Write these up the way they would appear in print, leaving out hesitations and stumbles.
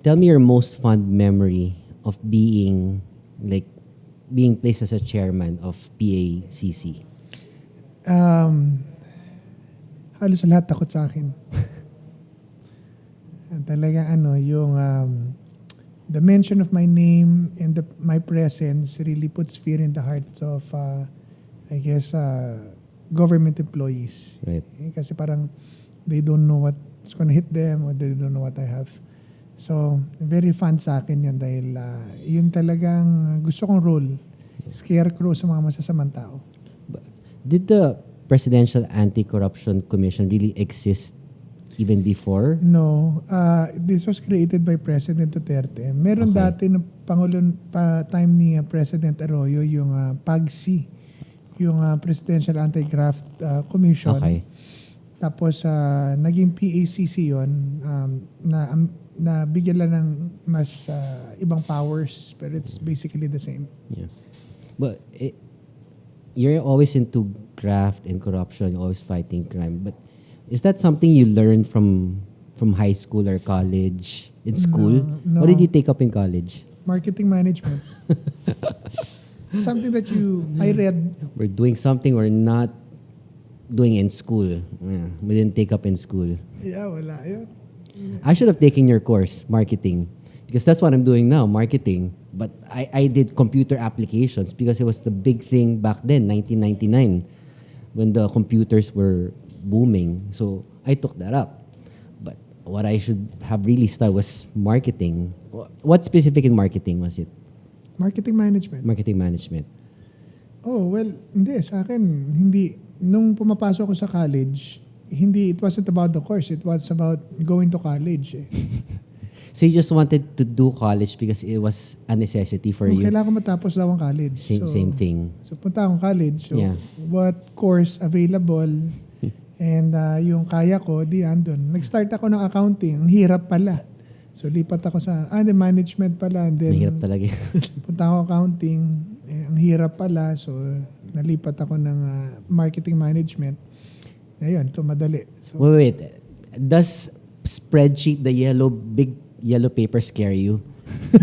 Tell me your most fond memory of being placed as a chairman of PACC. Halos lahat takot sa akin. Talaga yung the mention of my name and my presence really puts fear in the hearts of I guess government employees. Right. Kasi parang they don't know what's gonna hit them or they don't know what I have. So, very fun sa akin yun dahil yun talagang gusto kong role. Scarecrow sa mga masasamang tao. Did the Presidential Anti-Corruption Commission really exist even before? No. This was created by President Duterte. Meron dati ng time ni President Arroyo yung PAGC, yung Presidential Anti-Graft Commission. Okay. Tapos naging PACC yun na bigyan lang ng mas ibang powers pero it's basically the same. Yeah. But you're always into graft and corruption, you're always fighting crime. But is that something you learned from high school or college? In school? No. What did you take up in college? Marketing management. Something that I read. We're doing something we're not doing in school. Yeah, we didn't take up in school. Yeah, wala yun. I should have taken your course, marketing. Because that's what I'm doing now, marketing. But I did computer applications because it was the big thing back then, 1999, when the computers were booming. So I took that up. But what I should have really studied was marketing. What specific in marketing was it? Marketing management. Marketing management. Oh, well, hindi. Sa akin, hindi. Nung pumapasok ako sa college, it wasn't about the course. It was about going to college. So you just wanted to do college because it was a necessity for you? Kailangan ko matapos daw ang college. Same thing. So punta akong college. So Yeah. what course available and yung kaya ko, di andun. Nag-start ako ng accounting. Ang hirap pala. So lipat ako sa the management pala. And then, Mahirap talaga. punta ako accounting. Ang hirap pala. So nalipat ako ng marketing management. Ngayon, ito madali. So, Wait. Does spreadsheet, the big yellow paper scare you?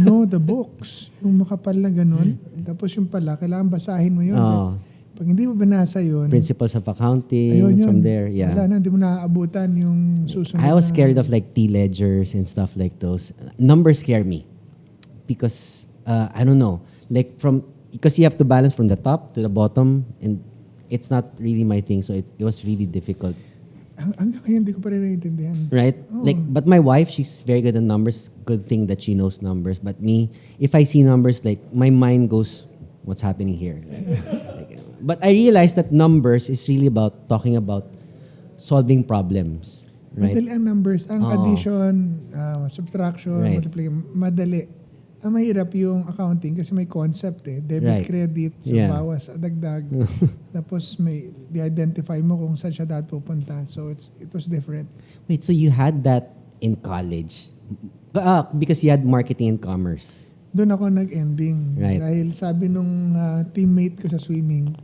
no, the books. Yung makapal na ganun. Tapos yung pala, kailangan basahin mo yun. Oh. Pag hindi mo binasa yun, Principles of accounting, ayun yun. from there, yeah. Wala na, hindi mo naaabutan yung susunod. I was scared of like T-ledgers and stuff like those. Numbers scare me. Because, I don't know, because you have to balance from the top to the bottom and it's not really my thing, so it was really difficult. Hanggang ngayon, hindi ko pa rin naiintindihan. Right? Oh. But my wife, she's very good at numbers. Good thing that she knows numbers. But me, if I see numbers, my mind goes, what's happening here? But I realized that numbers is really about talking about solving problems. Right? Madali ang numbers. Ang addition, subtraction, Right. multiplication, madali. Ang mahirap yung accounting kasi may concept Debit, Right. credit, so Yeah. bawas, dagdag. Tapos may i-identify mo kung saan siya dapat pupunta. So it was different. Wait, so you had that in college? Because you had marketing and commerce. Doon ako nag-ending. Right. Dahil sabi nung teammate ko sa swimming,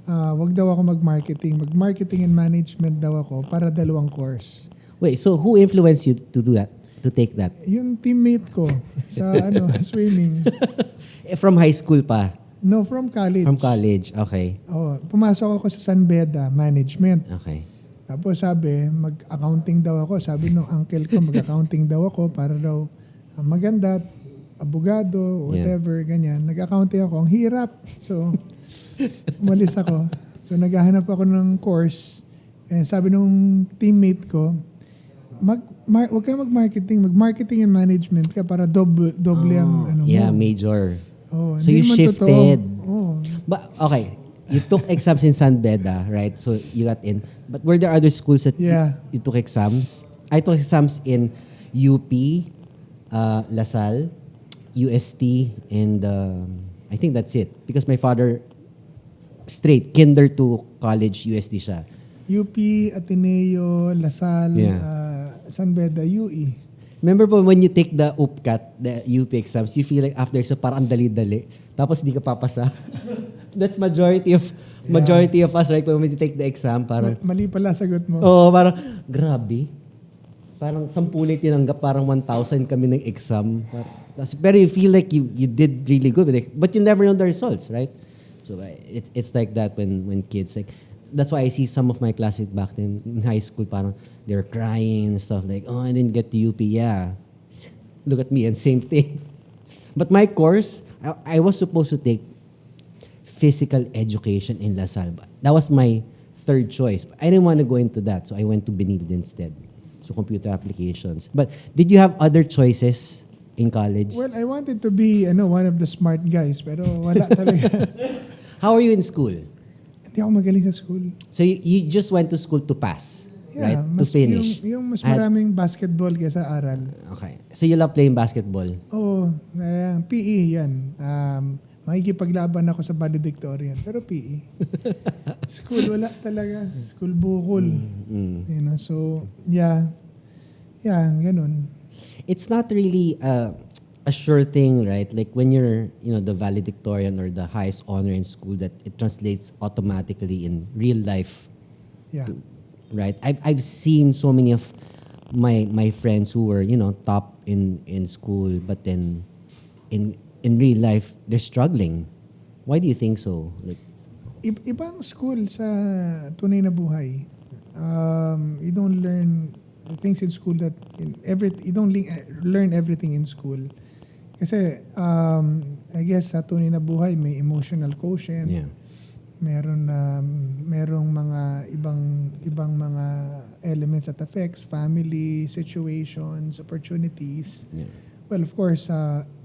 wag daw ako mag-marketing. Mag-marketing and management daw ako para dalawang course. Wait, so who influenced you to do that? To take that? Yung teammate ko sa swimming. From high school pa? No, from college. From college, okay. Pumasok ako sa San Beda, management. Okay. Tapos sabi, mag-accounting daw ako. Sabi nung uncle ko, mag-accounting daw ako para daw maganda, abogado, whatever, ganyan. Nag-accounting ako. Ang hirap. So, umalis ako. So, naghahanap ako ng course. And sabi nung teammate ko, huwag kang mag-marketing and management ka para doble ang mo. Yeah, major. So hindi you man shifted. totoo. But okay, you took exams in San Beda, right? So you got in. But were there other schools that you took exams? I took exams in UP, LaSalle, UST, and I think that's it. Because my father, straight, kinder to college, UST siya. UP, Ateneo, LaSalle, San Beda, UE. Remember po when you take the UPCAT, the UP exams, you feel like after so parang dali-dali. Tapos di ka papasa. That's majority of us, right? When we take the exam, parang Mali pala sagot mo. parang grabe. parang 10 na tinanggap, parang 1,000 kami ng exam. Pero you feel like you did really good with it, but you never know the results, right? So it's like that when kids, like, that's why I see some of my classmates back then in high school, parang they're crying and stuff like, oh, I didn't get to UP. Yeah, look at me, and same thing. But my course, I was supposed to take physical education in La Salle. That was my third choice. I didn't want to go into that, so I went to Benilde instead. So computer applications. But did you have other choices in college? Well, I wanted to be one of the smart guys, pero wala talaga. How are you in school? Hindi ako magaling sa school. So you just went to school to pass, right? To finish. Yung mas maraming basketball kaysa aral. Okay. So you love playing basketball? Oo. PE yan. Makikipaglaban ako sa valedictorian. Pero PE. School, wala talaga. School bukol. So, yeah. Yeah, ganun. It's not really a sure thing, right? Like when you're, the valedictorian or the highest honor in school, that it translates automatically in real life. Yeah. Right? I've seen so many of my friends who were, top in school, but then in real life, they're struggling. Why do you think so? Like, ibang school sa tunay na buhay. You don't learn things in school that you don't learn everything in school. Kasi I guess sa tunay na buhay may emotional quotient. yeah. Merong mga ibang mga elements that affects family, situations, opportunities. Yeah. Well, of course,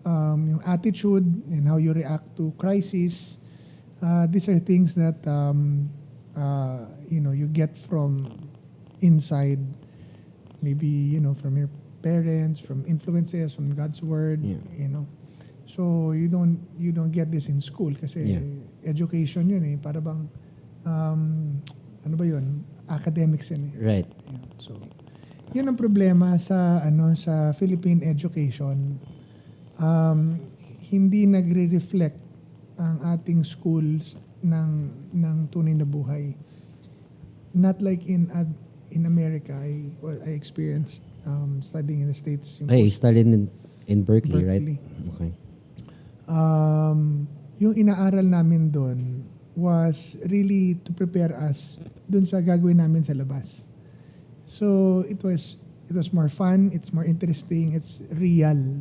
yung attitude and how you react to crisis, these are things that you get from inside, maybe from your parents, from influences, from God's word. Yeah. So you don't get this in school kasi education yun para bang ano ba yun, academics yun Right. Yeah. So yun ang problema sa sa Philippine education. Hindi nagre-reflect ang ating schools ng tunay na buhay. Not like in America. I experienced studying in the States. Hey, you started in Berkeley, right? Okay. Yung inaaral namin doon was really to prepare us doon sa gagawin namin sa labas. So it was more fun, it's more interesting, it's real.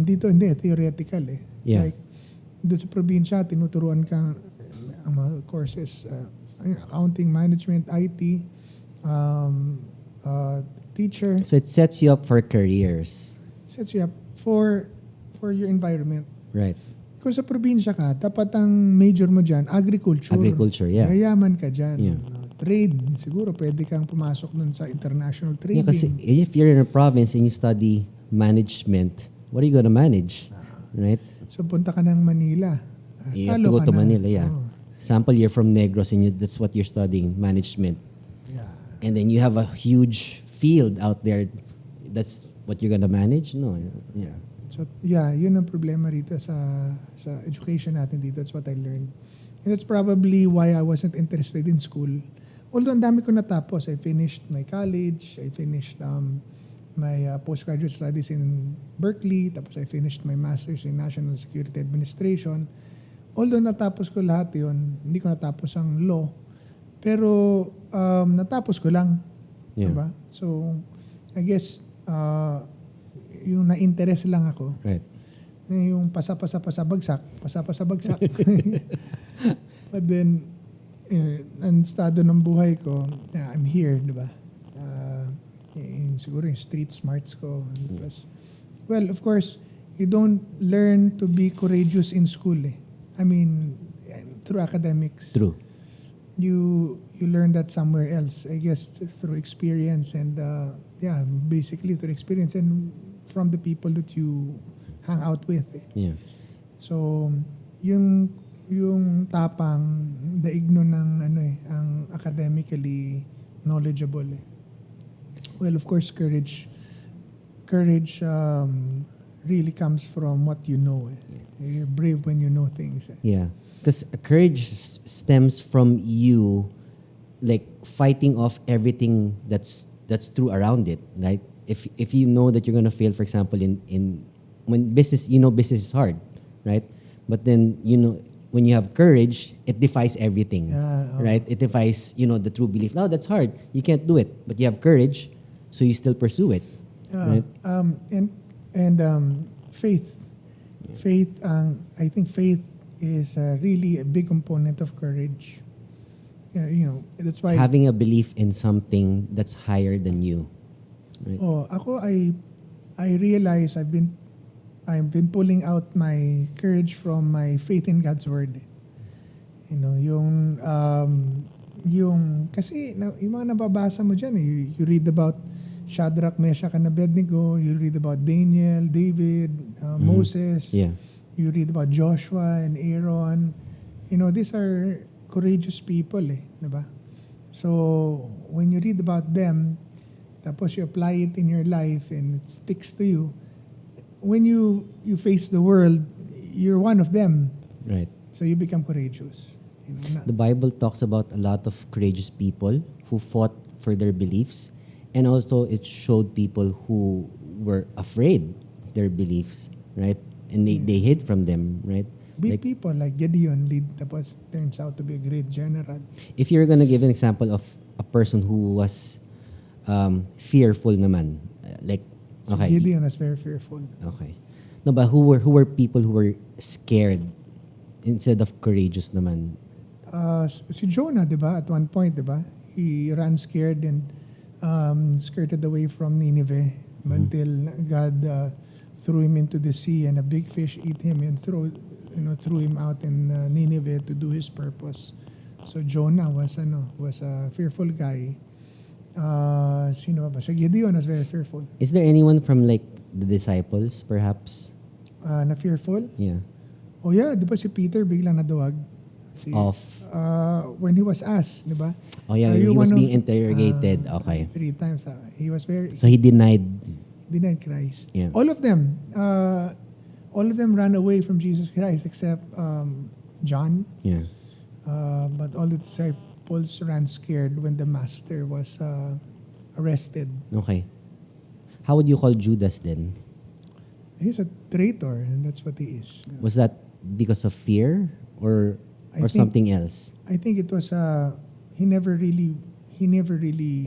Dito hindi, theoretical Yeah. Like doon sa probinsya, tinuturuan ka ang mga courses, accounting, management, IT, teacher. So it sets you up for careers. Sets you up for your environment. Right. Kung sa probinsya ka, dapat ang major mo dyan, agriculture. Agriculture, yeah. Yayaman ka dyan. Yeah. Trade, siguro pwede kang pumasok nun sa international trading. Yeah, kasi if you're in a province and you study management, what are you gonna manage? Right? So punta ka ng Manila. You have to go to Manila, yeah. Oh. Example, you're from Negros and that's what you're studying, management. Yeah. And then you have a huge field out there. That's what you're gonna manage? No. Yeah. So yeah, yun ang problema rito sa education natin dito. That's what I learned. And that's probably why I wasn't interested in school. Although ang dami ko natapos. I finished my college. I finished my postgraduate studies in Berkeley. Tapos I finished my master's in National Security Administration. Although natapos ko lahat yun, hindi ko natapos ang law. Pero natapos ko lang. Yeah. Diba? So I guess yung na-interest lang ako. Right. Yung pasa-bagsak. But then, ang estado ng buhay ko, I'm here, di ba? Siguro yung street smarts ko. Plus, well, of course, you don't learn to be courageous in school. I mean, through academics. True. You learn that somewhere else. I guess through experience and basically through experience and from the people that you hang out with. Yeah. So, yung tapang, daig nun ng ang academically knowledgeable. Well, of course, courage really comes from what you know. You're brave when you know things. Yeah. Because courage stems from you, like, fighting off everything that's that's true around it, right? If you know that you're gonna fail, for example, in when business, business is hard, right? But then when you have courage, it defies everything, Yeah, right? It defies the true belief. No, that's hard. You can't do it, but you have courage, so you still pursue it, right? And faith. Faith, I think faith is really a big component of courage. Yeah, that's why. Having a belief in something that's higher than you, right? Ako I realize I've been pulling out my courage from my faith in God's word. Yung kasi yung mga nababasa mo diyan, you read about Shadrach, Meshach, and Abednego, you read about Daniel, David, Moses. Yeah. You read about Joshua and Aaron. These are courageous people, diba? So, when you read about them, tapos you apply it in your life and it sticks to you, when you face the world, you're one of them. Right. So, you become courageous. The Bible talks about a lot of courageous people who fought for their beliefs, and also it showed people who were afraid of their beliefs, right? And they hid from them, right? Big people like Gideon tapos turns out to be a great general. If you're gonna give an example of a person who was fearful naman, okay. Gideon was very fearful. Okay. No, but who were people who were scared instead of courageous naman? Si Jonah, diba? At one point, diba? He ran scared and skirted away from Nineveh until God threw him into the sea and a big fish ate him and threw him out in Nineveh to do his purpose. So Jonah was a fearful guy. Sino ba? Si Gideon was very fearful. Is there anyone from the disciples perhaps? Na fearful? Yeah. Oh yeah, di ba si Peter biglang naduwag? When he was asked, di ba? Oh yeah, he was being interrogated. Okay. 3 times. He was very... So he denied Christ. Yeah. All of them ran away from Jesus Christ except John. Yeah. But all the disciples ran scared when the master was arrested. Okay. How would you call Judas then? He's a traitor, and that's what he is. Was that because of fear or something else? I think it was he never really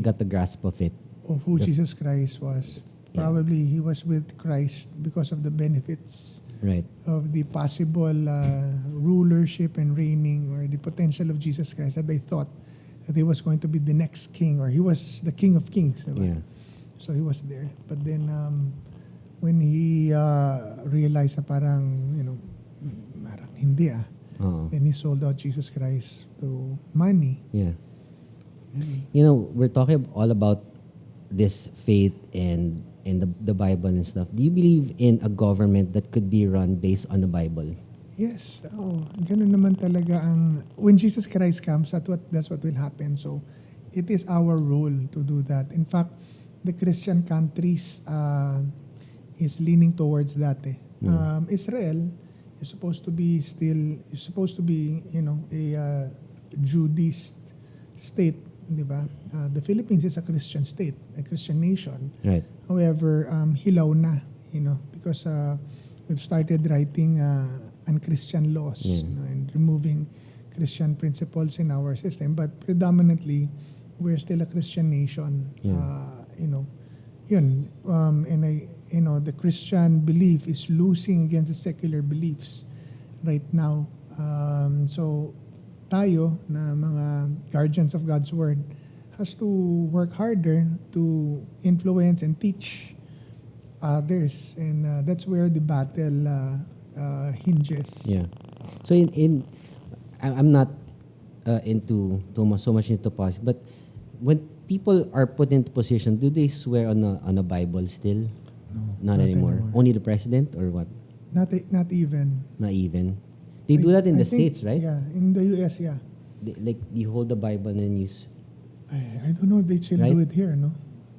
Got the grasp of it. of who Jesus Christ was. Yeah. Probably he was with Christ because of the benefits Right. of the possible rulership and reigning, or the potential of Jesus Christ, that they thought that he was going to be the next king, or he was the King of Kings. Diba? Yeah. So he was there. But then when he realized na parang hindi Oo. then he sold out Jesus Christ to money. Yeah. We're talking all about this faith and the Bible and stuff. Do you believe in a government that could be run based on the Bible? Yes. Ganun naman talaga when Jesus Christ comes, that's what will happen. So it is our role to do that. In fact, the Christian countries is leaning towards that. Israel is supposed to be a Judaist state, di ba? The Philippines is a Christian state, a Christian nation. Right. However, hilaw na, because we've started writing unchristian laws, and removing Christian principles in our system. But predominantly, we're still a Christian nation. Yeah. The Christian belief is losing against the secular beliefs right now. So tayo na mga guardians of God's word has to work harder to influence and teach others, and that's where the battle hinges. Yeah. So I'm not so much into politics, but when people are put into position, do they swear on a Bible still? No, Not anymore. Only the president or what? Not even. Not even. They do that in the I think, States, right? Yeah, in the US, yeah. You hold the Bible and then I don't know if they still Right? do it here, no?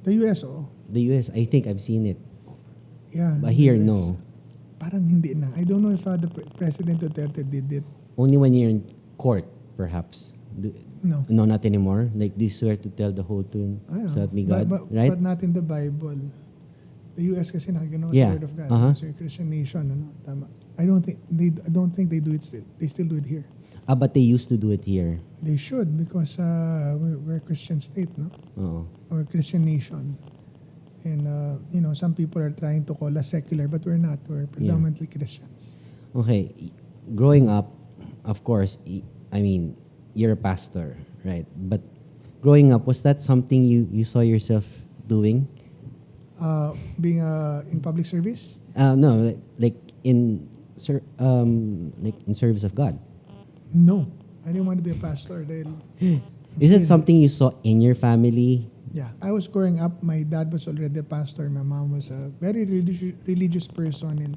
The US, the US, I think I've seen it. Yeah. But the here, US. no. Parang hindi na. I don't know if the President Duterte did it. Only when you're in court, perhaps. No. No, not anymore. Like, do you swear to tell the whole truth? Ayun. So help me God, right? But not in the Bible. The US kasi nakagano Yeah. sa Word of God. Uh-huh. So Christian nation, ano? Tama. I don't think they do it still. They still do it here. But they used to do it here. They should because we're a Christian state, no? Oo. Or a Christian nation. And some people are trying to call us secular, but we're not. We're predominantly Christians. Okay. Growing up, of course, I mean, you're a pastor, right? But growing up, was that something you saw yourself doing? Being in public service? No, like in service of God. No. I didn't want to be a pastor. Is it something you saw in your family? Yeah. I was growing up. My dad was already a pastor. My mom was a very religious person. And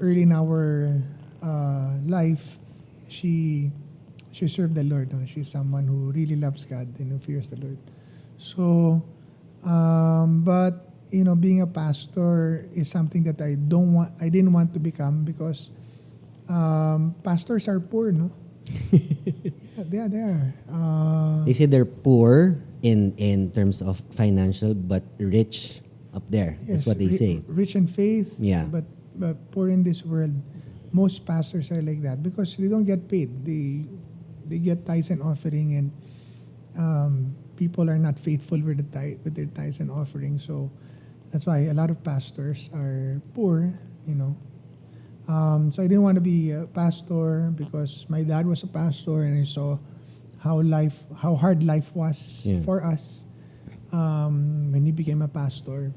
early in our life, she served the Lord. No? She's someone who really loves God and who fears the Lord. So, but being a pastor is something that I didn't want to become because pastors are poor, no? Yeah, they are. They say they're poor in terms of financial, but rich up there. Yes, That's what they say. Rich in faith, Yeah. but poor in this world. Most pastors are like that because they don't get paid. They get tithes and offering, and people are not faithful with their tithes and offering. So that's why a lot of pastors are poor. So I didn't want to be a pastor because my dad was a pastor, and I saw how hard life was for us when he became a pastor.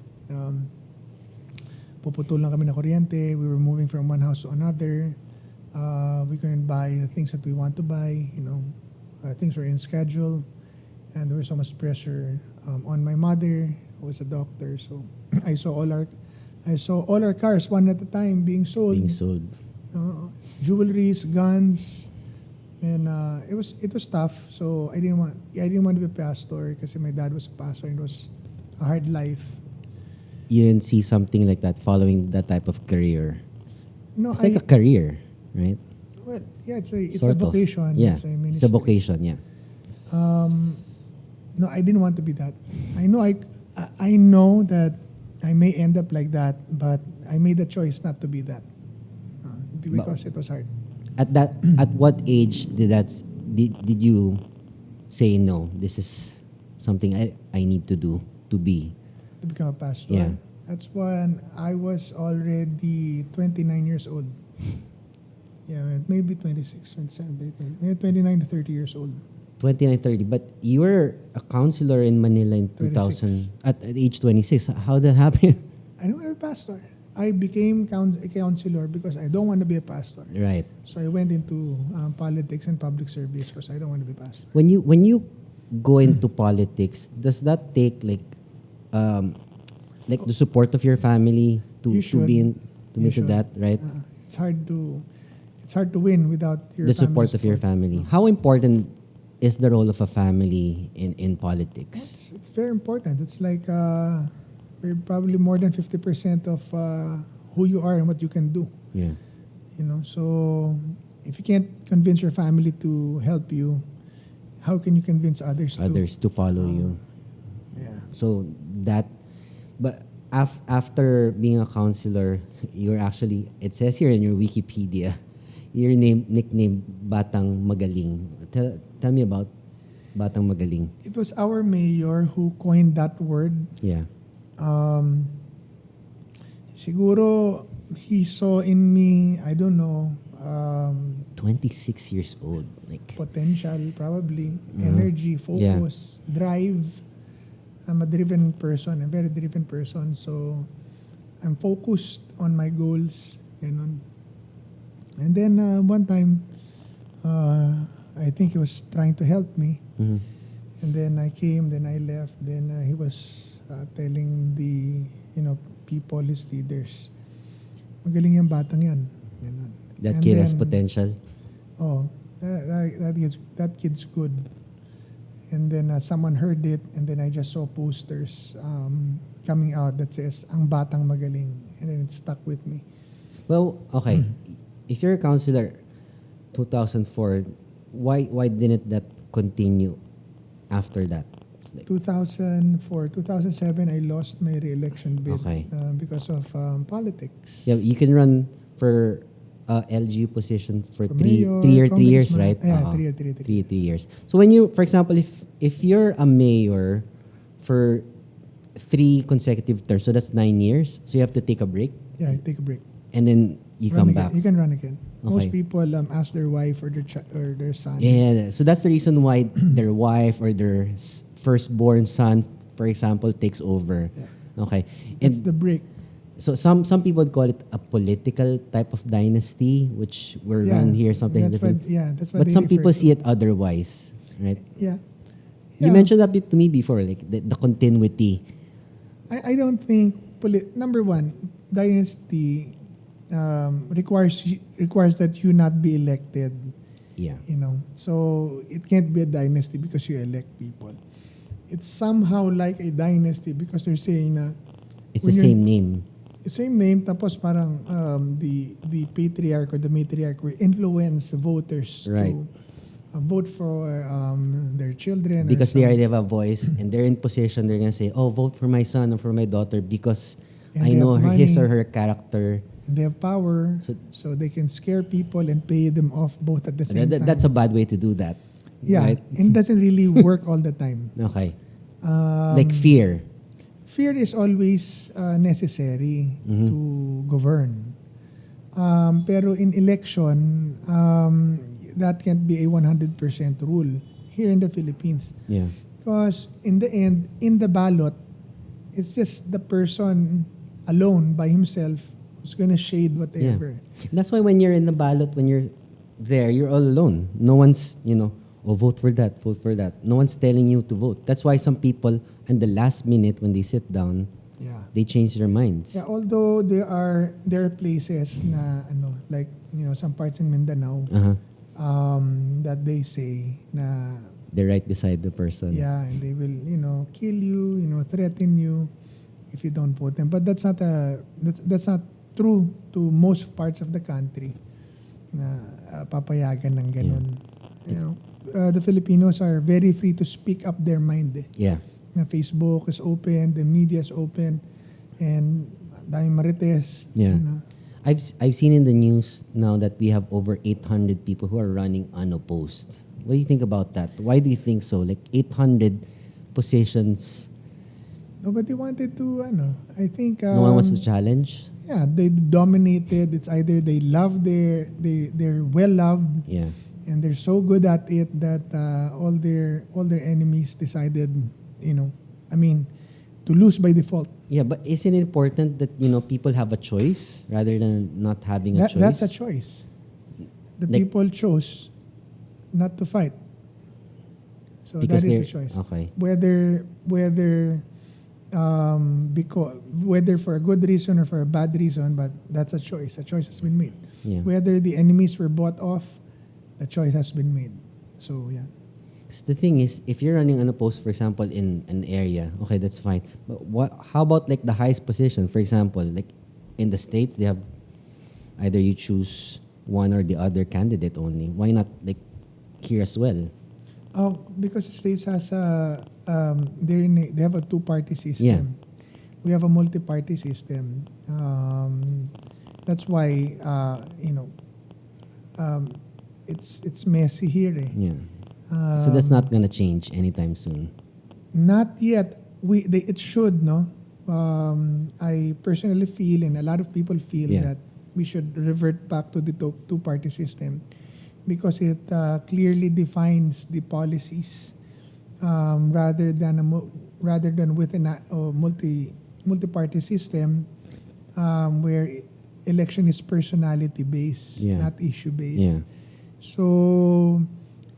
Puputol lang kami ng kuryente. We were moving from one house to another. We couldn't buy the things that we want to buy. Things were in schedule, and there was so much pressure on my mother, who was a doctor. So I saw all our cars one at a time being sold. Jewelries, guns, and it was tough. So I didn't want to be a pastor because my dad was a pastor, and it was a hard life. You didn't see something like that following that type of career. No, It's like a career, right? Well, yeah, it's a Sort of. vocation. Yeah, It's a it's ministry. a vocation. Yeah. No, I didn't want to be that. I know that I may end up like that, but I made the choice not to be that because it was hard. At what age did you say no? This is something I need to do to be. To become a pastor. Yeah. That's when I was already 29 years old. Yeah, maybe 26, 27, maybe 29 to 30 years old. 29, 30. But you were a counselor in Manila in 26. 2000 at age 26. How did that happen? I don't want to be a pastor. I became a counselor because I don't want to be a pastor. Right. So I went into politics and public service because I don't want to be a pastor. When you go into politics, does that take like the support of your family to be into that, right? It's hard to win without your The family support of your family. How important is the role of a family in politics? It's very important. It's like we're probably more than 50% of who you are and what you can do. Yeah. So if you can't convince your family to help you, how can you convince others to follow you? Yeah. So that, but after being a counselor, you're actually, it says here in your Wikipedia, your nickname Batang Magaling. Tell me about Batang Magaling. It was our mayor who coined that word. Yeah. Siguro he saw in me, I don't know, 26 years old, like potential, probably, energy, focus, drive. I'm a driven person, a very driven person. So I'm focused on my goals. And then one time, I think he was trying to help me. Mm-hmm. And then I came, then I left. Then he was telling the people, his leaders, magaling yung batang yan. Ganun. That kid has potential. Oh, that kid's good. And then someone heard it, and then I just saw posters coming out that says, "Ang batang magaling," and then it stuck with me. Well, okay. If you're a counselor, 2004, why didn't that continue after that? Like, 2004, 2007, I lost my re-election bid Okay. because of politics. yeah, you can run for LGU position for For three mayor, 3 years, congressman. right? Yeah, Oo. 3 3 years. So when you, for example, if you're a mayor for 3 consecutive terms, so that's 9 years. So you have to take a break, Yeah, take a break. and then you Run come again. back. You can run again. Most Okay. people ask their wife or or their son. Yeah, so that's the reason why their wife or their firstborn son, for example, takes over. Yeah. Okay. It's And the break. so some people call it a political type of dynasty, which we're run here something That's what. different. Yeah, that's what. But they some refer people to. see it otherwise, right? Yeah. You mentioned that bit to me before, like the continuity. I don't think number one, dynasty requires that you not be elected. Yeah. So it can't be a dynasty because you elect people. It's somehow like a dynasty because they're saying na It's when the you're- same name. same name tapos parang the patriarch or the matriarch will influence voters Right. to vote for their children or Because they some- already have a voice and they're in position, they're gonna say, "Oh, vote for my son or for my daughter because And I they know have his money. or her character." and they have power, So- so they can scare people and pay them off both at the same time. That's a bad way to do that. yeah, Right? and it doesn't really work all the time. Okay. Um, Like fear. Fear is always necessary Mhm. to govern. Pero in election, that can't be a 100% rule here in the Philippines. Yeah. Because in the end, in the ballot, it's just the person alone by himself who's gonna shade whatever. That's why when you're in the ballot, when you're there, you're all alone. No one's, oh, vote for that, vote for that. No one's telling you to vote. That's why some people, in the last minute, when they sit down, Yeah. they change their minds. Yeah, although there are places na like some parts in Mindanao Uh-huh. that they say na They're right beside the person. yeah, and they will kill you, threaten you if you don't vote them. But that's not that's not true to most parts of the country na papayagan ng ganun. The Filipinos are very free to speak up their mind. Yeah. Na Facebook is open, the media is open, and daming marites. Yeah. I've seen in the news now that we have over 800 people who are running unopposed. What do you think about that? Why do you think so? Like 800 positions, Nobody wanted to, I think... no one wants to challenge? Yeah, they dominated. It's either they love they're well-loved, Yeah. and they're so good at it that all their enemies decided, to lose by default. Yeah, but isn't it important that, people have a choice rather than not having a choice? That's a choice. The Like- people chose not to fight. So Because that is a they're- choice. okay. Because whether for a good reason or for a bad reason, but that's a choice. A choice has been made. Yeah. Whether the enemies were bought off, the choice has been made. So yeah. 'Cause the thing is, if you're running unopposed, for example, in an area, okay, that's fine. But how about like the highest position? For example, like in the States, they have either you choose one or the other candidate only. Why not like here as well? Oh, because the states has they have a two-party system. Yeah. We have a multi-party system. That's why it's messy here. Yeah. So that's not gonna change anytime soon. Not yet. It should, no. I personally feel, and a lot of people feel, Yeah. that we should revert back to the two-party system because it clearly defines the policies rather than within a multi-party system where election is personality based, Yeah. not issue based. Yeah. So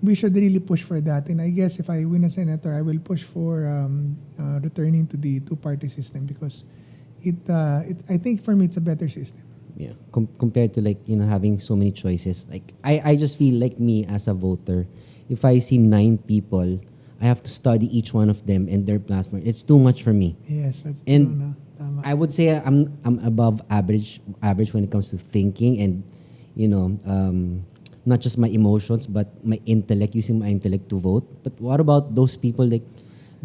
we should really push for that. And I guess if I win as senator, I will push for returning to the two-party system because I think for me it's a better system. Yeah. Compared to like, having so many choices. Like I just feel like me as a voter, if I see 9 people, I have to study each one of them and their platform. It's too much for me. Yes, that's And true, no? Tama. I would say I'm above average when it comes to thinking and not just my emotions, but my intellect, using my intellect to vote. But what about those people like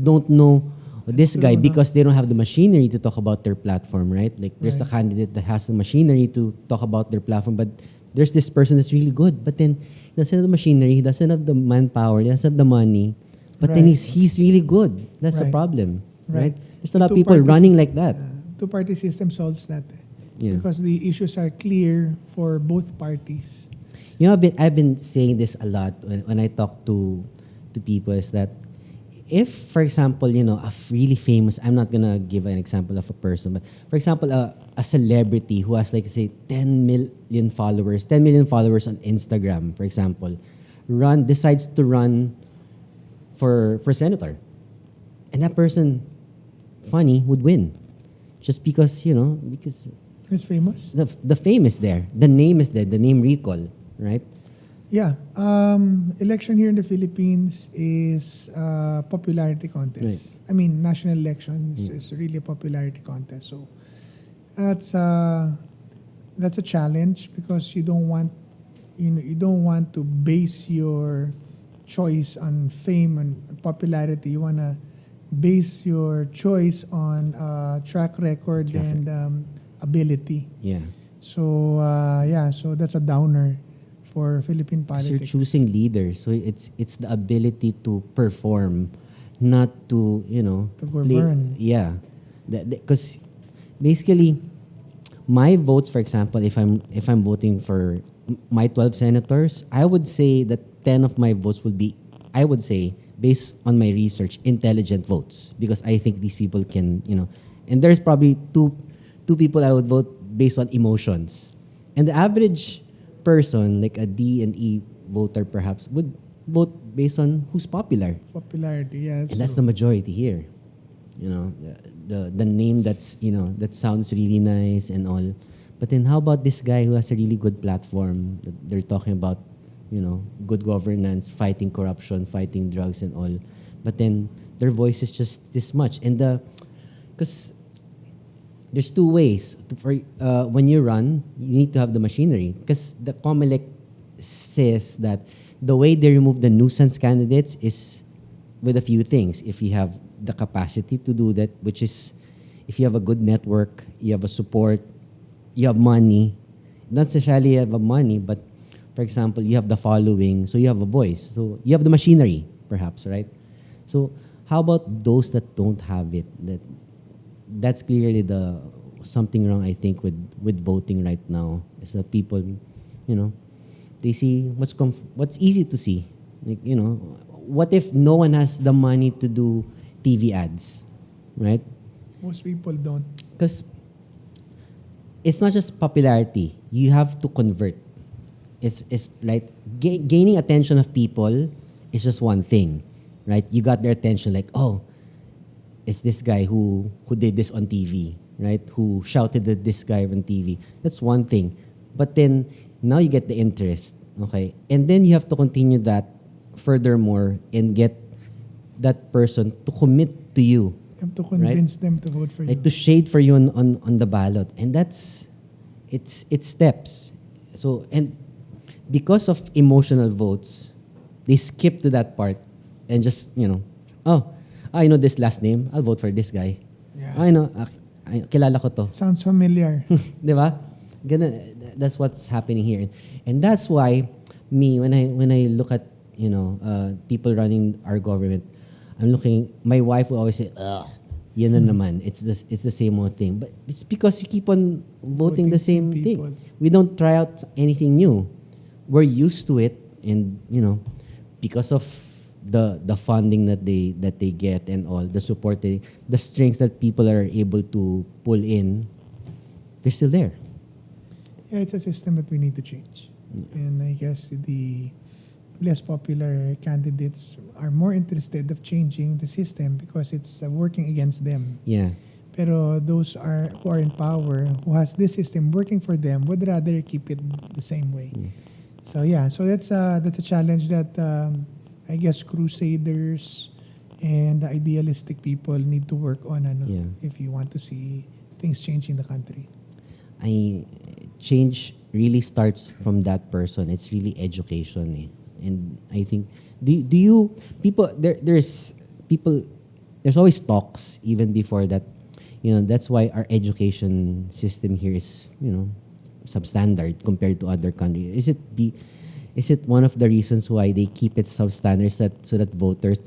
don't know this true, guy no? because they don't have the machinery to talk about their platform, right? Like there's a Right. candidate that has the machinery to talk about their platform, but there's this person that's really good, but then he doesn't have the machinery, he doesn't have the manpower, he doesn't have the money, but then Right. he's really good. That's the Right. problem, right? Right. There's a lot of The people two-party running sys- like that. Two-party system solves that. Yeah. Because the issues are clear for both parties. You know, I've been saying this a lot when I talk to people is that if, for example, a really famous, I'm not gonna give an example of a person, but for example, a celebrity who has like say 10 million followers on Instagram, for example, decides to run for senator, and that person, funny, would win, just because It's famous. the fame is there, the name is there, the name recall, right? Yeah. Election here in the Philippines is a popularity contest. Right. I mean, national elections is really a popularity contest. So that's a challenge because you don't want to base your choice on fame and popularity. You want to base your choice on track record and ability. Yeah. So so that's a downer for Philippine 'Cause you're politics. choosing leaders, so it's the ability to perform, not to To govern. Yeah, because basically, my votes, for example, if I'm voting for my 12 senators, I would say that 10 of my votes would be, I would say, based on my research, intelligent votes, because I think these people can, and there's probably two people I would vote based on emotions, and the average person, like a D and E voter perhaps, would vote based on who's popular. Popularity, yeah, And that's the majority here. The name that sounds really nice and all. But then how about this guy who has a really good platform that they're talking about, good governance, fighting corruption, fighting drugs and all. But then their voice is just this much. And because there's two ways. When you run, you need to have the machinery. Because the COMELEC says that the way they remove the nuisance candidates is with a few things. If you have the capacity to do that, which is if you have a good network, you have a support, you have money. Not necessarily you have a money, but for example, you have the following, so you have a voice. So you have the machinery, perhaps, right? So how about those that don't have it? That's clearly the something wrong, I think, with voting right now. Is that people, they see what's easy to see. Like, what if no one has the money to do TV ads, right? Most people don't. Because it's not just popularity. You have to convert. It's like gaining attention of people is just one thing, right? You got their attention, like, oh, it's this guy who did this on TV, right? Who shouted at this guy on TV. That's one thing. But then now you get the interest, okay? And then you have to continue that furthermore and get that person to commit to you, You have to convince them to vote for you. like to shade for you on the ballot. And it's steps. So, and because of emotional votes, they skip to that part and just, I know this last name, I'll vote for this guy. Yeah. I know, kilala ko to. Sounds familiar. Di ba? That's what's happening here. And that's why when I look at, people running our government, my wife will always say, ugh, yan na naman. It's the same old thing. But it's because you keep on voting the same people. thing. We don't try out anything new. We're used to it, and because of the funding that they get and all the support, the strings that people are able to pull in, they're still there. Yeah, it's a system that we need to change. And I guess the less popular candidates are more interested of changing the system because it's working against them. Yeah. Pero those who are in power, who has this system working for them, would rather keep it the same way. So that's a challenge that I guess crusaders and idealistic people need to work on. Yeah. If you want to see things change in the country. Change really starts from that person. It's really education, eh. And I think do you people there's people there's always talks even before that. That's why our education system here is substandard compared to other countries. Is it one of the reasons why they keep it substandard so that voters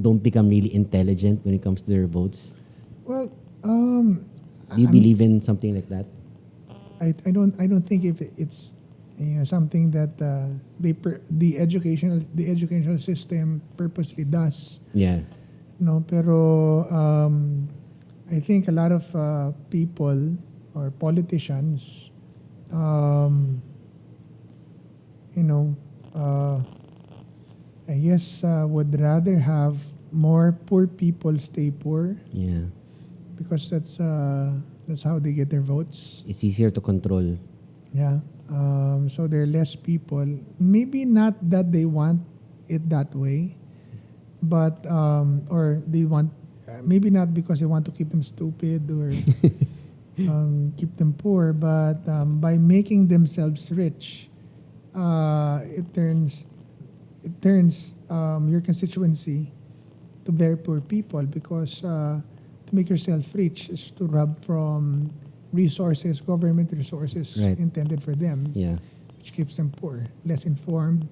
don't become really intelligent when it comes to their votes? Well, Do you believe in something like that? I don't think if it's something that the educational system purposely does. Yeah. No, pero I think a lot of people or politicians, you know, I guess would rather have more poor people stay poor Yeah. because that's how they get their votes. It's easier to control. Yeah. So there are less people. Maybe not that they want it that way, but or they want maybe not because they want to keep them stupid or keep them poor, but by making themselves rich, it turns your constituency to very poor people because to make yourself rich is to rob from resources, government resources Right. intended for them, Yeah. which keeps them poor, less informed,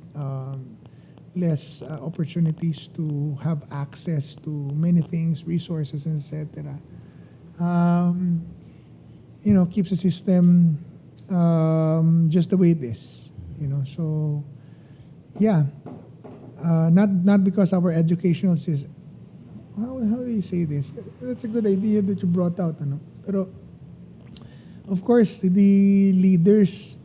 less opportunities to have access to many things, resources, etc. Keeps the system just the way it is. So yeah, not because our educational system. How do you say this? That's a good idea that you brought out, Pero of course, the leaders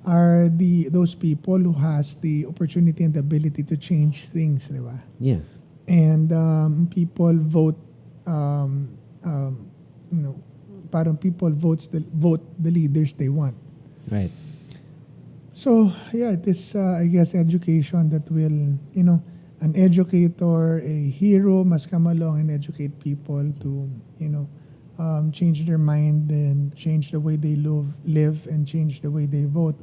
are those people who has the opportunity and the ability to change things, di ba? Yeah. And people vote, parang people vote the leaders they want. Right. So yeah, it is I guess education that will, an educator, a hero must come along and educate people to, change their mind and change the way they live and change the way they vote.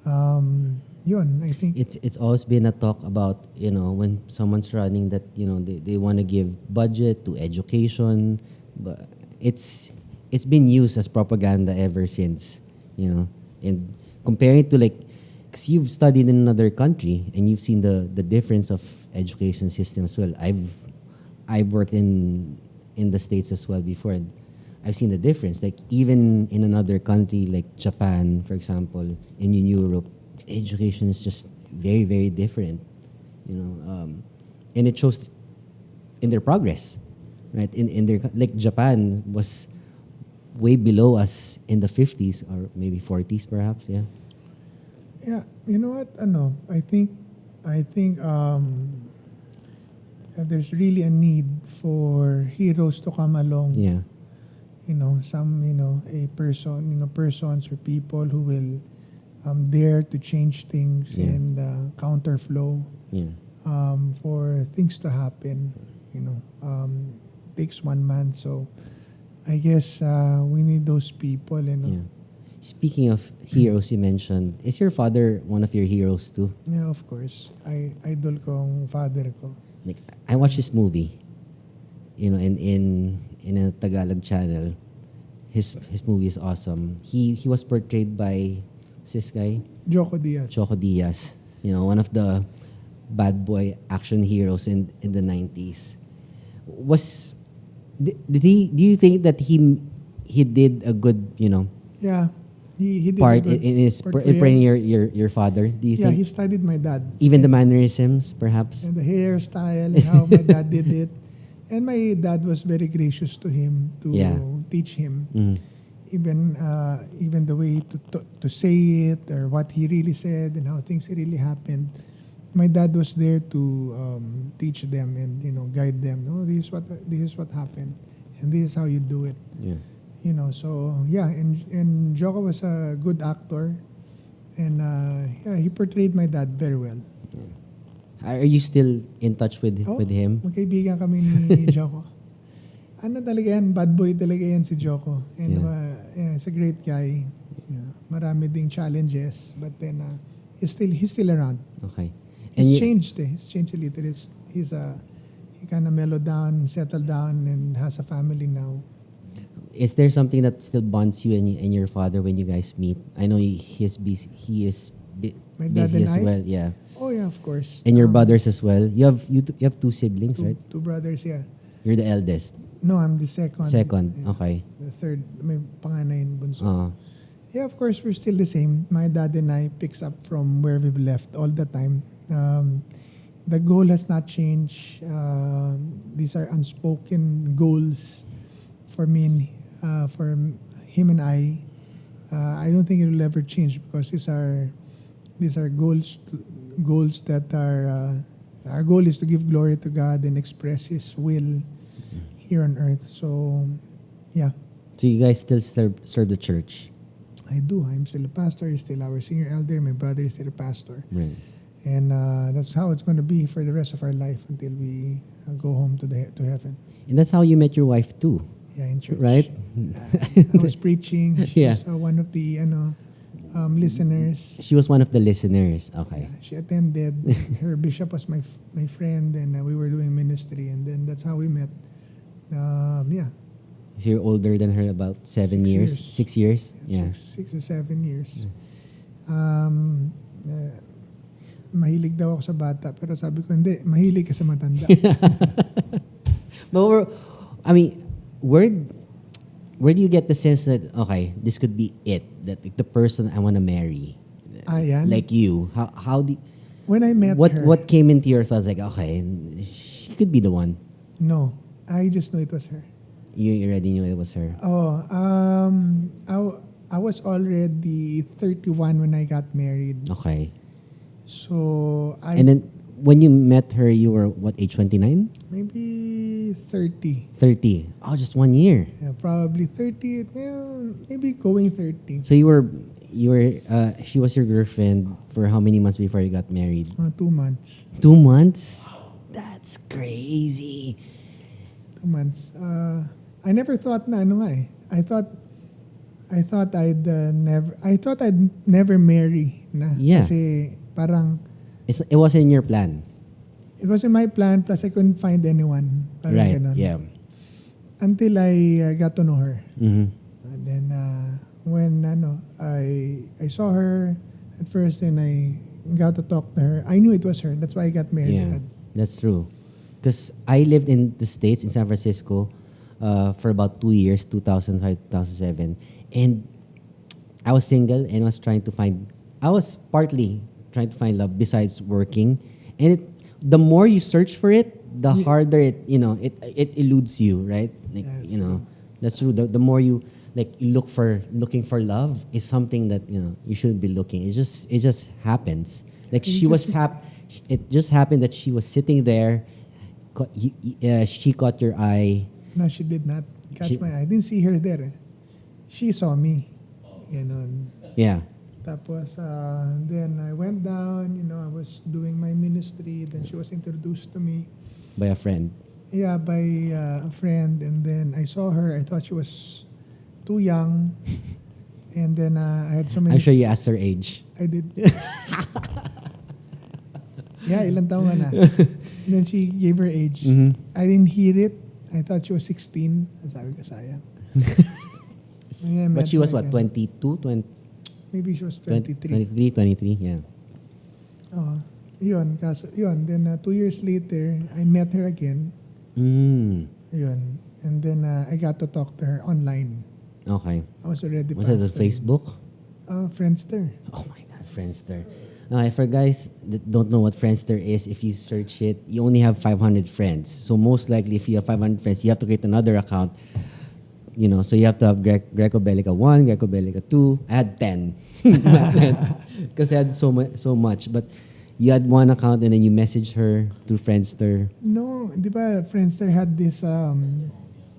I think. It's always been a talk about, when someone's running that, they want to give budget to education, but it's been used as propaganda ever since, and comparing it to because you've studied in another country and you've seen the difference of education system as well. I've worked in the States as well before, and I've seen the difference. Like even in another country like Japan, for example, and in Europe, education is just very, very different, and it shows in their progress, right? In their Japan was way below us in the 50s or maybe 40s perhaps, yeah. Yeah, you know what? I think there's really a need for heroes to come along. Yeah. Persons or people who will dare to change things Yeah. and counterflow Yeah. for things to happen. Takes one man, so I guess we need those people. Yeah. Speaking of heroes, you mentioned, is your father one of your heroes too? Yeah, of course. Idol kong father ko. Like I watched this movie, in a Tagalog channel. His movie is awesome. He was portrayed by this guy, Joko Diaz. Choco Diaz. One of the bad boy action heroes in the 90s. Do you think that he did a good, Yeah. He did part a good in his portrayal. portraying your father? Do you Yeah, he think studied my dad. even the mannerisms perhaps? And the hairstyle and how my dad did it. And my dad was very gracious to him to Yeah. teach him. Mhm. Even the way to say it or what he really said and how things really happened. My dad was there to teach them and guide them. No, this is what happened, and this is how you do it. Yeah. So yeah, and Joko was a good actor, and he portrayed my dad very well. Are you still in touch with Oh, him? Magkaibigan kami ni Joko. Talaga yan, bad boy talaga yan si Joko. And Yeah. he's a great guy. Yeah. marami ding challenges, but then he's still around. Okay. He's changed. He's changed a little. He kind of mellowed down, settled down, and has a family now. Is there something that still bonds you and your father when you guys meet? I know he is busy. My dad busy and as I? well. Yeah. Oh yeah, of course. And your brothers as well. You have two siblings, right? Two brothers, yeah. You're the eldest. No, I'm the second. Second. Yeah. Okay. The third, may panganay and bunso. Uh, Yeah, of course, we're still the same. My dad and I picks up from where we've left all the time. The goal has not changed. These are unspoken goals for me and for him and I. I don't think it will ever change because these are goals that are our goal is to give glory to God and express His will here on earth. So, yeah. so you guys still serve the church, I do. I'm still a pastor. He's still our senior elder. My brother is still a pastor. right? And that's how it's going to be for the rest of our life until we go home to heaven. And that's how you met your wife too, Yeah, in church. right? I was preaching. She Yeah. was one of the listeners. She was one of the listeners. Okay. Yeah, she attended. Her bishop was my friend, and we were doing ministry. And then that's how we met. Yeah. So you're older than her about 7 6 years, years. 6 years. Yeah. Six or 7 years. Mahilig daw ako sa bata, pero sabi ko, hindi, mahilig ka sa matanda. But I mean, where do you get the sense that okay, this could be it, that the person I want to marry, Yan. like you? How do When I met her, what came into your thoughts? Like okay, she could be the one. no, I just know it was her. You already knew it was her. Oh, I was already 31 when I got married. Okay. So And then when you met her, you were what age? 29? maybe 30. 30. Oh, just 1 year. Yeah, probably 30. Maybe going 30. So she was your girlfriend for how many months before you got married? 2 months. 2 months? That's crazy. 2 months. I never thought na ano nga eh. I thought I'd never marry na. Yeah. Kasi parang It wasn't in your plan. it wasn't my plan, plus I couldn't find anyone. Parang Right. ganun. Yeah. Until I got to know her. Mm-hmm. And then when I saw her at first and I got to talk to her, I knew it was her. That's why I got married. Yeah, agad. that's true. Because I lived in the States, in San Francisco, for about 2 years, 2005, 2007. And I was single and I was partly trying to find love besides working. And the more you search for it, the harder it eludes you, right? Like, That's true. That's true. The more you looking for love is something that, you shouldn't be looking. It just happens. Like it just happened that she was sitting there. She caught your eye. No, she did not catch my eye. I didn't see her there. She saw me. Ganon. Yeah. Tapos, then I went down, I was doing my ministry. Then she was introduced to me. By a friend. Yeah, by a friend. And then I saw her. I thought she was too young. And then I had so many... I'm sure you asked her age. I did. Yeah, ilang taon ka na. And then she gave her age. Mm-hmm. I didn't hear it. I thought she was 16. Sabi ko, sayang. But she was what, 22, 20, Maybe she was 23. 23, yeah. Oh, yun. Then 2 years later, I met her again. Mm. Yun. And then I got to talk to her online. Okay. I was already Was it on pastoring. Facebook? Friendster. Oh my God, Friendster. For guys that don't know what Friendster is, if you search it, you only have 500 friends. So most likely, if you have 500 friends, you have to create another account. So you have to have GRECO BELGICA 1, GRECO BELGICA 2. I had 10. Because I had so much. But you had one account and then you messaged her through Friendster. No, di ba Friendster had this...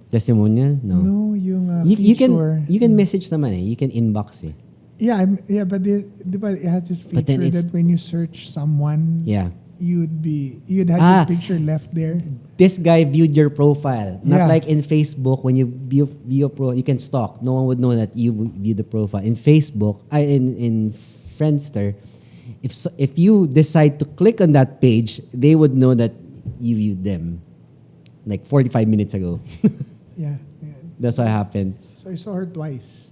Testimonial? No. No, yung You feature. can message naman eh. You can inbox eh. Yeah, but di ba it has this But then feature that when you search someone, Yeah. you'd have Ah. your picture left there. This guy viewed your profile. Not Yeah. like in Facebook when you view a profile, you can stalk. No one would know that you view the profile. In Facebook, in Friendster, if you decide to click on that page, they would know that you viewed them like 45 minutes ago. Yeah. Yeah. That's what happened. So I saw her twice.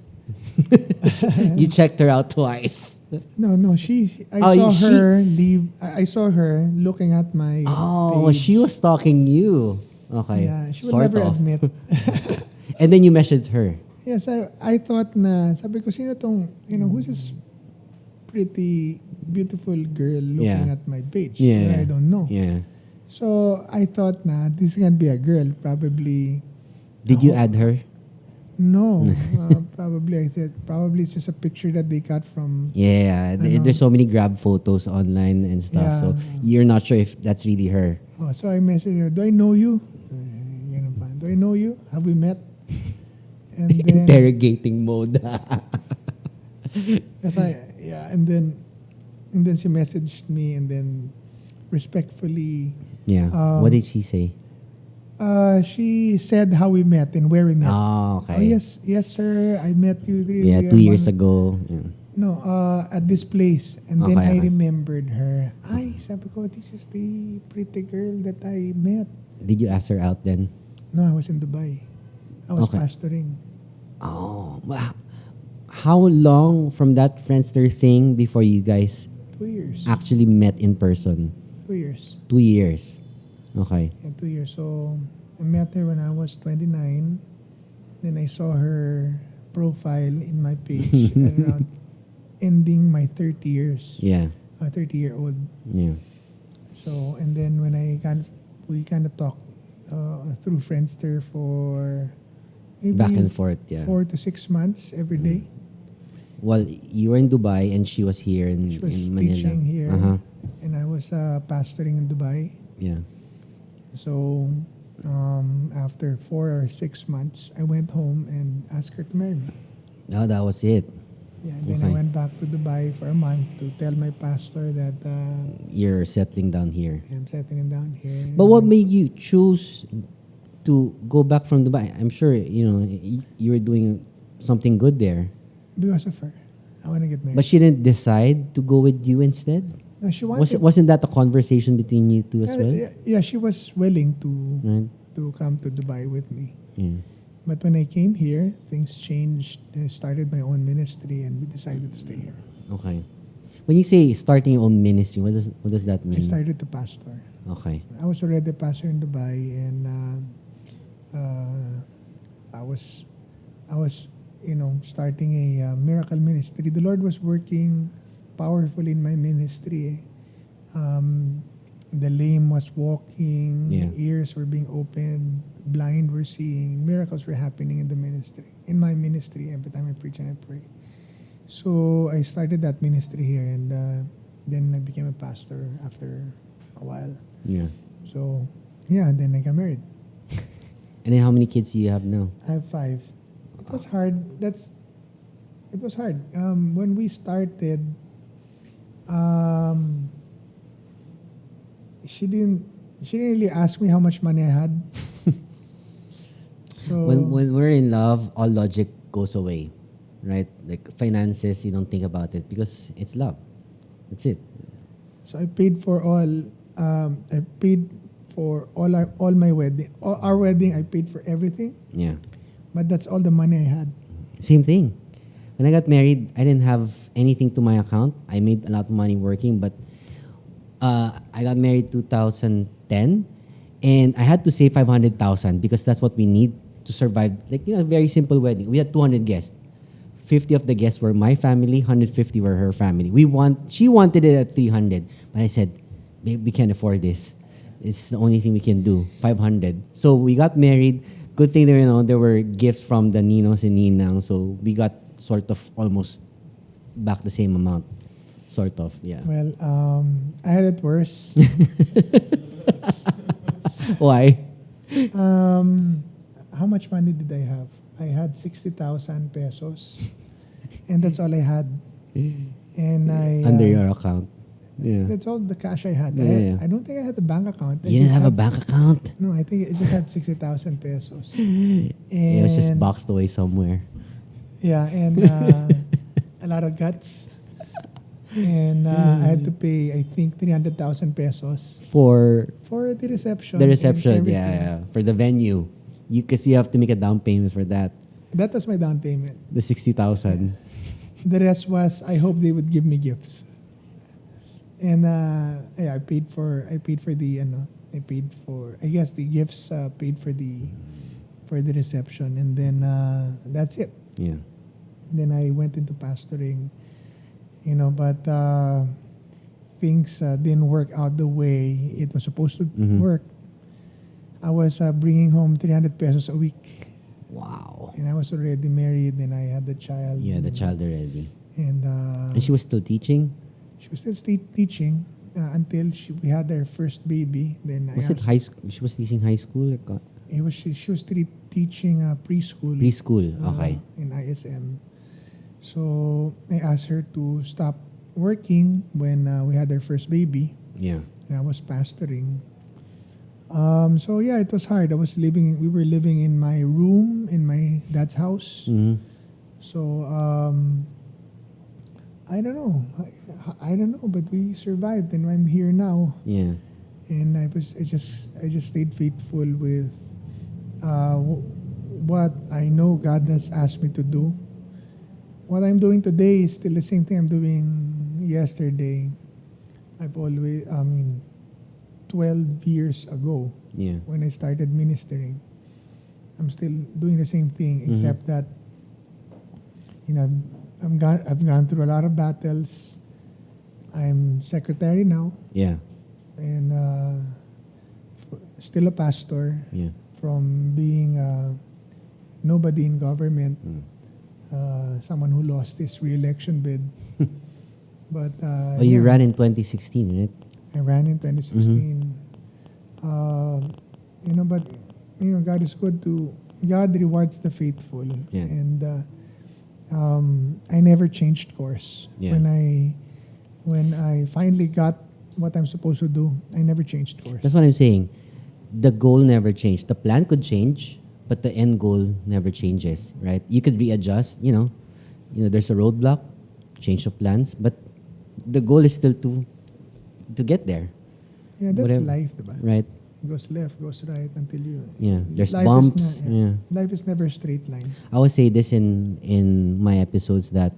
You checked her out twice. No, I Oh, saw her leave. I saw her looking at my Oh, page. she was stalking you. Okay. Yeah, she would Sort never of. admit. And then you messaged her. Yes, I thought na, sabi ko, sino tong, who's this pretty, beautiful girl looking Yeah. at my page? Yeah. Where I don't know. Yeah. So I thought na, this is gonna be a girl, probably. Did you add her? No, probably I thought, probably it's just a picture that they got from, Yeah, there's so many grab photos online and stuff. So Yeah. you're not sure if that's really her. so I messaged her, do I know you? Ganun pa. Do I know you? Have we met? And then, Interrogating mode. and then she messaged me, and then respectfully, Yeah. What did she say? she said how we met and where we met. Oh, okay. Oh, yes, sir. I met you. Yeah, 2 years ago. Yeah. No, at this place. And then Okay, I okay. remembered her. Ay, sabi ko, this is the pretty girl that I met. Did you ask her out then? No, I was in Dubai. I was Okay. pastoring. Oh, wow. How long from that Friendster thing before you guys 2 years. actually met in person? 2 years. 2 years. Okay. Yeah, 2 years. So, I met her when I was 29. Then I saw her profile in my page around ending my 30 years. Yeah. 30-year-old. Yeah. So, and then when we kind of talked through Friendster for maybe Back and forth. Yeah. 4 to 6 months every day. Well, you were in Dubai and she was here in, She was in Manila. teaching here, Uh-huh. and I was pastoring in Dubai. Yeah. So, after 4 or 6 months, I went home and asked her to marry me. No, that was it. Yeah, and then I Okay. went back to Dubai for a month to tell my pastor that You're settling down here. I'm settling down here. But what made you choose to go back from Dubai? I'm sure, you were doing something good there. Because of her. I want to get married. But she didn't decide to go with you instead? No, she wanted. Wasn't that a conversation between you two as well? Yeah, she was willing to Right? come to Dubai with me. Yeah. But when I came here, things changed. I started my own ministry, and we decided to stay here. Okay. When you say starting your own ministry, what does that mean? I started to pastor. Okay. I was already a pastor in Dubai, and I was starting a miracle ministry. The Lord was working powerfully in my ministry. The lame was walking, Yeah. ears were being opened, blind were seeing, miracles were happening in the ministry, in my ministry, every time I preach and I pray. So I started that ministry here, and then I became a pastor after a while. Yeah. So, yeah, then I got married. And then how many kids do you have now? I have 5. It was hard. It was hard. When we started, she didn't really ask me how much money I had. So When we're in love, all logic goes away, right? Like finances, you don't think about it because it's love. That's it. So I paid for all. I paid for all my wedding. Our wedding, I paid for everything. Yeah. But that's all the money I had. Same thing. When I got married, I didn't have anything to my account. I made a lot of money working, but I got married 2010, and I had to save 500,000 because that's what we need to survive. Like, a very simple wedding. We had 200 guests. 50 of the guests were my family, 150 were her family. She wanted it at 300, but I said, babe, we can't afford this. It's the only thing we can do, 500. So we got married. Good thing there were gifts from the Ninos and Ninang, so we got sort of almost back the same amount. Sort of, yeah. Well, I had it worse. Why? How much money did I have? I had 60,000 pesos, and that's all I had. And I Under your account. Yeah. That's all the cash I had. Yeah. I don't think I had a bank account. I You didn't just have a had- bank account? No, I think I just had 60,000 pesos. It was just And boxed away somewhere. yeah, and a lot of guts. And I had to pay, I think, 300,000 pesos For for the reception. the and reception, everything. yeah. For the venue. Because you have to make a down payment for that. That was my down payment. The 60,000. The rest was, I hope they would give me gifts. And yeah, I paid for the I guess the gifts paid for the reception, and then that's it. Yeah. Then I went into pastoring, but things didn't work out the way it was supposed to Mhm. work. I was bringing home 300 pesos a week, Wow. and I was already married, and I had the child. Yeah, the child already. And And she was still teaching? she was still teaching until we had our first baby. Then Was I it asked, high school? She was teaching high school or she was teaching preschool. preschool? Okay. In ISM. So I asked her to stop working when we had our first baby, Yeah. and I was pastoring. So yeah, it was hard. We were living in my room in my dad's house. Mm-hmm. So I don't know. I don't know, but we survived, and I'm here now. Yeah. And I just stayed faithful with what I know God has asked me to do. What I'm doing today is still the same thing I'm doing yesterday. 12 years ago Yeah. when I started ministering. I'm still doing the same thing, except that, I've gone through a lot of battles. I'm secretary now, Yeah. and still a pastor, Yeah. from being nobody in government, someone who lost his re-election bid. But Oh, you ran in 2016, right? I ran in 2016. But God is good God rewards the faithful. Yeah. And I never changed course. Yeah. When I finally got what I'm supposed to do, I never changed course. That's what I'm saying. The goal never changed. The plan could change, but the end goal never changes, right? You could readjust, there's a roadblock, change of plans, but the goal is still to get there, Yeah, that's whatever. life, diba? right? Goes left, goes right until you. Yeah, there's Life is bumps. yeah. Life is never a straight line. I always say this in my episodes that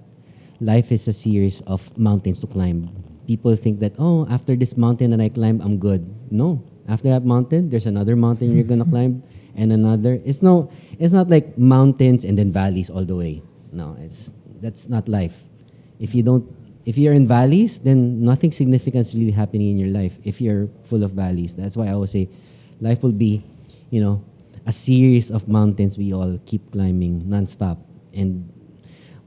life is a series of mountains to climb. People think that, after this mountain that I climb, I'm good. No. After that mountain, there's another mountain you're gonna climb, and another. It's not like mountains and then valleys all the way. No, that's not life. If you're in valleys, then nothing significant is really happening in your life. If you're full of valleys, that's why I always say, life will be, a series of mountains we all keep climbing nonstop. And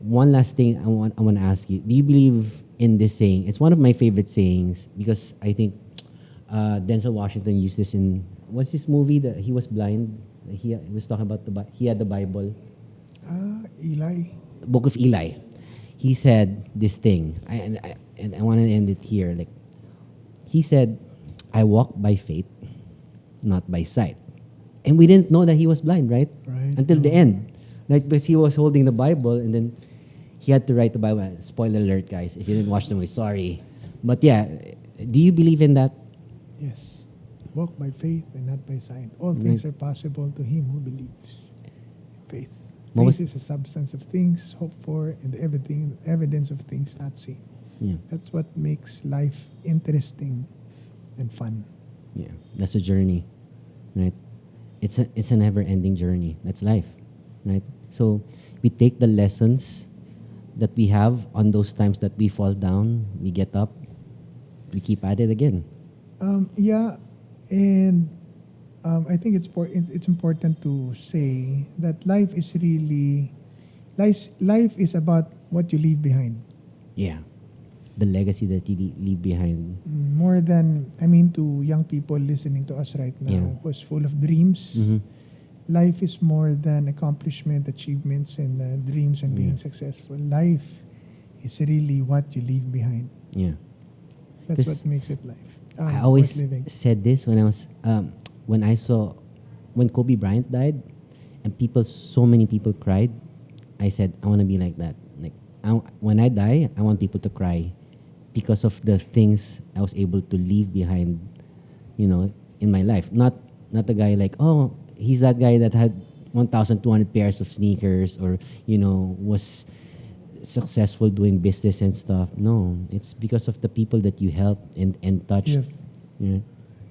one last thing I want to ask you: do you believe in this saying? It's one of my favorite sayings because I think Denzel Washington used this in what's this movie that he was blind. He was talking about he had the Bible, Eli. Book of Eli. He said this thing, and I want to end it here. Like he said, "I walk by faith, not by sight." And we didn't know that he was blind, right? Right. Until the end, like because he was holding the Bible, and then he had to write the Bible. Spoiler alert, guys! If you didn't watch the movie, sorry. But yeah, do you believe in that? Yes. Walk by faith and not by sight. All things are possible to him who believes. Faith. What was- Faith is a substance of things hoped for and evidence of things not seen. Yeah, That's what makes life interesting and fun. yeah. That's a journey, right? It's a never-ending journey. That's life, right? So we take the lessons that we have on those times that we fall down, we get up, we keep at it again. Yeah, and I think it's important to say that life is about what you leave behind. Yeah, the legacy that you leave behind. More than, to young people listening to us right now, Yeah. who's full of dreams. Mm-hmm. Life is more than accomplishment, achievements, and dreams and being successful. Life is really what you leave behind. Yeah. That's 'Cause what makes it life. I Worth always living. said this when I was when Kobe Bryant died, and so many people cried. I said I want to be like that. Like when I die, I want people to cry because of the things I was able to leave behind, in my life. Not a guy like, oh, he's that guy that had 1,200 pairs of sneakers, or was successful doing business and stuff. No, it's because of the people that you helped and touched. Give. You know?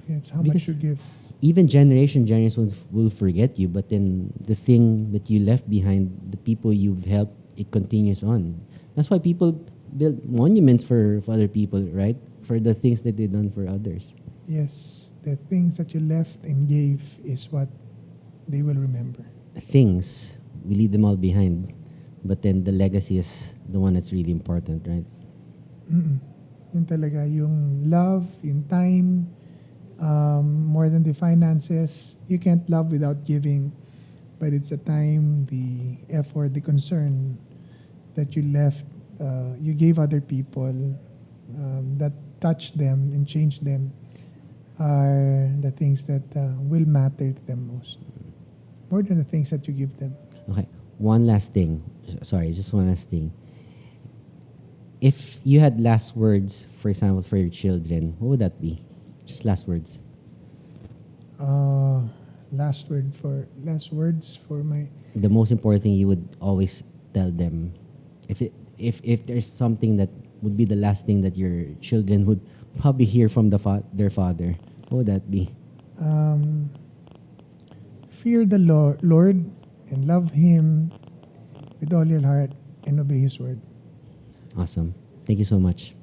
It's how Because much you give. Even generations will forget you, but then the thing that you left behind, the people you've helped, it continues on. That's why people build monuments for other people, right? For the things that they've done for others. Yes, the things that you left and gave is what they will remember. Things, we leave them all behind, but then the legacy is the one that's really important, right? Yun talaga, yung love, yung time, more than the finances. You can't love without giving, but it's the time, the effort, the concern that you left, you gave other people, that touched them and changed them, are the things that will matter to them most, more than the things that you give them. Okay, one last thing. Sorry, just one last thing. If you had last words, for example, for your children, what would that be? Just last words. Last words for my. The most important thing you would always tell them, if there's something that would be the last thing that your children would probably hear from their father, what would that be? Fear the Lord and love Him with all your heart and obey His word. Awesome. Thank you so much.